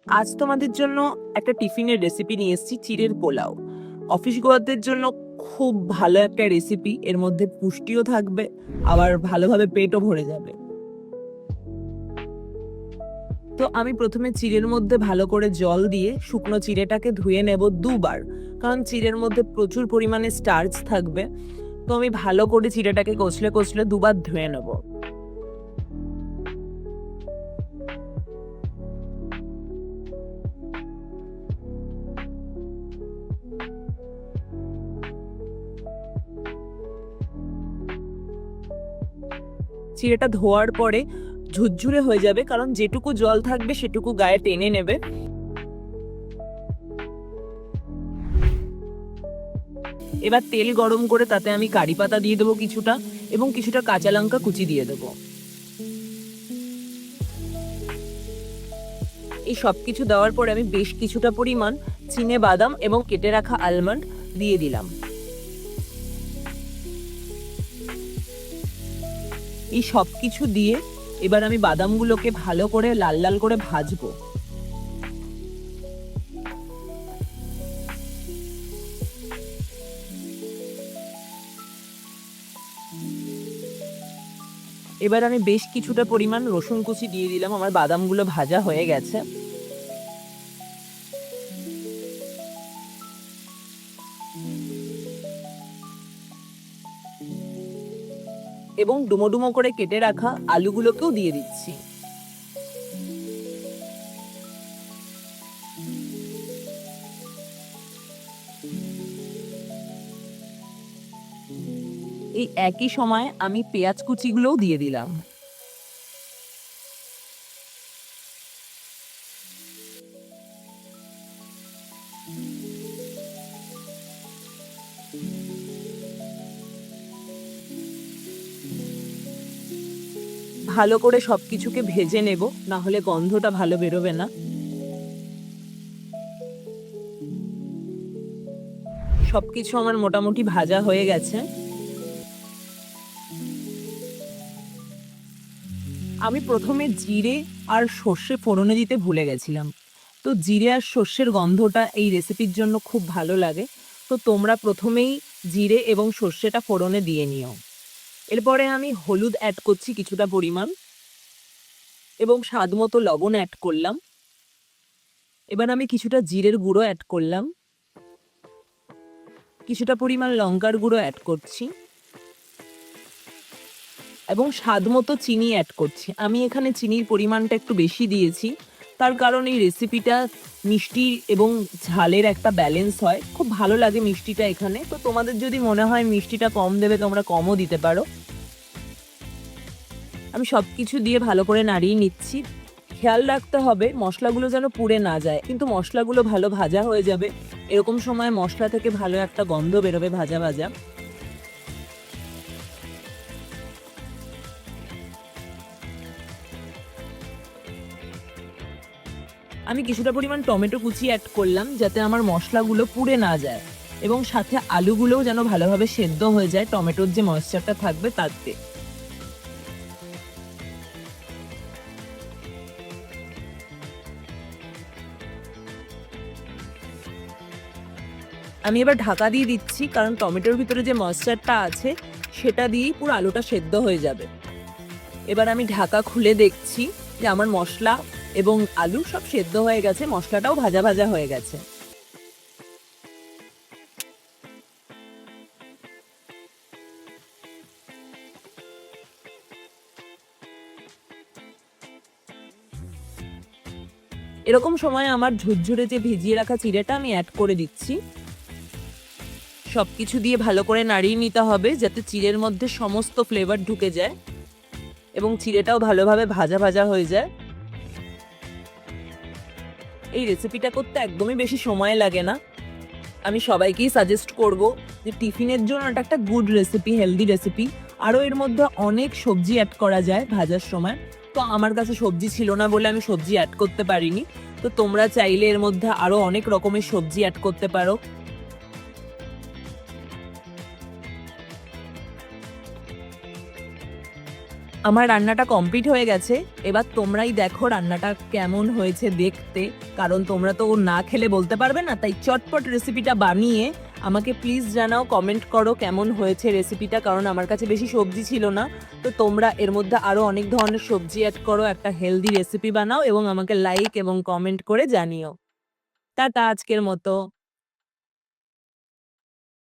আজ তোমাদের জন্য একটা টিফিনের রেসিপি নিয়ে এসেছি, চিড়ের পোলাও। অফিস গোয়াদের জন্য খুব ভালো একটা রেসিপি। এর মধ্যে পুষ্টিও থাকবে, আবার ভালোভাবে পেটও ভরে যাবে। তো আমি প্রথমে চিড়ের মধ্যে ভালো করে জল দিয়ে শুকনো চিড়েটাকে ধুয়ে নেব দুবার, কারণ চিড়ের মধ্যে প্রচুর পরিমাণে স্টার্চ থাকবে। তো আমি ভালো করে চিড়েটাকে কচলে কচলে দুবার ধুয়ে নেব। চিড়েটা ধোয়ার পরে ঝুরঝুরে হয়ে যাবে, কারণ যেটুকু জল থাকবে সেটুকু গায়ে টেনে নেবে। এবার তেল গরম করে তাতে আমি কারি পাতা দিয়ে দেবো কিছুটা, এবং কিছুটা কাঁচা লঙ্কা কুচি দিয়ে দেবো। এই সবকিছু দেওয়ার পরে আমি বেশ কিছুটা পরিমাণ চিনে বাদাম এবং কেটে রাখা আলমন্ড দিয়ে দিলাম। এই সবকিছু দিয়ে এবার আমি বাদামগুলোকে ভালো করে লাল লাল করে ভাজবো। এবার আমি বেশ কিছুটা পরিমাণ রসুন কুচি দিয়ে দিলাম। আমার বাদামগুলো ভাজা হয়ে গেছে। এবং ডুমো ডুমো করে কেটে রাখা আলুগুলোকেও দিয়ে দিচ্ছি। এই একই সময় আমি পেঁয়াজ কুচিগুলোও দিয়ে দিলাম। ভালো করে সবকিছুকে ভেজে নেব, না হলে গন্ধটা ভালো বেরোবে না। সবকিছু আমার মোটামুটি ভাজা হয়ে গেছে। আমি প্রথমে জিরে আর সর্ষে ফোড়নে দিতে ভুলে গেছিলাম। তো জিরে আর সর্ষের গন্ধটা এই রেসিপির জন্য খুব ভালো লাগে। তো তোমরা প্রথমেই জিরে এবং সর্ষেটা ফোড়নে দিয়ে নিও। এরপরে আমি হলুদ অ্যাড করছি কিছুটা পরিমাণ, এবং স্বাদ মতো লবণ অ্যাড করলাম। এবার আমি কিছুটা জিরের গুঁড়ো অ্যাড করলাম, কিছুটা পরিমাণ লঙ্কার গুঁড়ো অ্যাড করছি, এবং স্বাদ মতো চিনি অ্যাড করছি। আমি এখানে চিনির পরিমাণটা একটু বেশি দিয়েছি, তার কারণ এই রেসিপিটা মিষ্টি এবং ঝালের একটা ব্যালেন্স হয়, খুব ভালো লাগে মিষ্টিটা এখানে। তো তোমাদের যদি মনে হয় মিষ্টিটা কম দেবে, তোমরা কমও দিতে পারো। আমি সব কিছু দিয়ে ভালো করে নাড়িয়ে নিচ্ছি। খেয়াল রাখতে হবে মশলাগুলো যেন পুড়ে না যায়, কিন্তু মশলাগুলো ভালো ভাজা হয়ে যাবে। এরকম সময় মশলা থেকে ভালো একটা গন্ধ বেরোবে ভাজা ভাজা। আমি কিছুটা পরিমাণ টমেটো কুচি অ্যাড করলাম, যাতে আমার মশলাগুলো পুড়ে না যায়, এবং সাথে আলুগুলোও যেন ভালোভাবে সেদ্ধ হয়ে যায় টমেটোর যে ময়েশ্চারটা থাকবে তাতে। আমি এবার ঢাকা দিয়ে দিচ্ছি, কারণ টমেটোর ভিতরে যে ময়েশ্চারটা আছে সেটা দিয়েই পুরো আলুটা সেদ্ধ হয়ে যাবে। এবার আমি ঢাকা খুলে দেখছি যে আমার মশলা এবং আলু সব সেদ্ধ হয়ে গেছে, মশলাটাও ভাজা ভাজা হয়ে গেছে। এরকম সময় আমার ঝুরঝুরে যে ভিজিয়ে রাখা চিড়েটা আমি অ্যাড করে দিচ্ছি। সবকিছু দিয়ে ভালো করে নাড়িয়ে নিতে হবে, যাতে চিড়ের মধ্যে সমস্ত ফ্লেভার ঢুকে যায় এবং চিড়েটাও ভালোভাবে ভাজা ভাজা হয়ে যায়। এই রেসিপিটা করতে একদমই বেশি সময় লাগে না। আমি সবাইকেই সাজেস্ট করব যে টিফিনের জন্য এটা একটা গুড রেসিপি, হেলদি রেসিপি। আরও এর মধ্যে অনেক সবজি অ্যাড করা যায় ভাজার সময়। তো আমার কাছে সবজি ছিল না বলে আমি সবজি অ্যাড করতে পারিনি। তো তোমরা চাইলে এর মধ্যে আরও অনেক রকমের সবজি অ্যাড করতে পারো। আমার রান্নাটা কমপ্লিট হয়ে গেছে। এবার তোমরাই দেখো রান্নাটা কেমন হয়েছে দেখতে, কারণ তোমরা তো না খেলে বলতে পারবে না। তাই চটপট রেসিপিটা বানিয়ে আমাকে প্লিজ জানাও, কমেন্ট করো কেমন হয়েছে রেসিপিটা, কারণ আমার কাছে বেশি সবজি ছিল না। তো তোমরা এর মধ্যে আরও অনেক ধরনের সবজি অ্যাড করো, একটা হেলদি রেসিপি বানাও এবং আমাকে লাইক এবং কমেন্ট করে জানিও। টাটা আজকের মতো।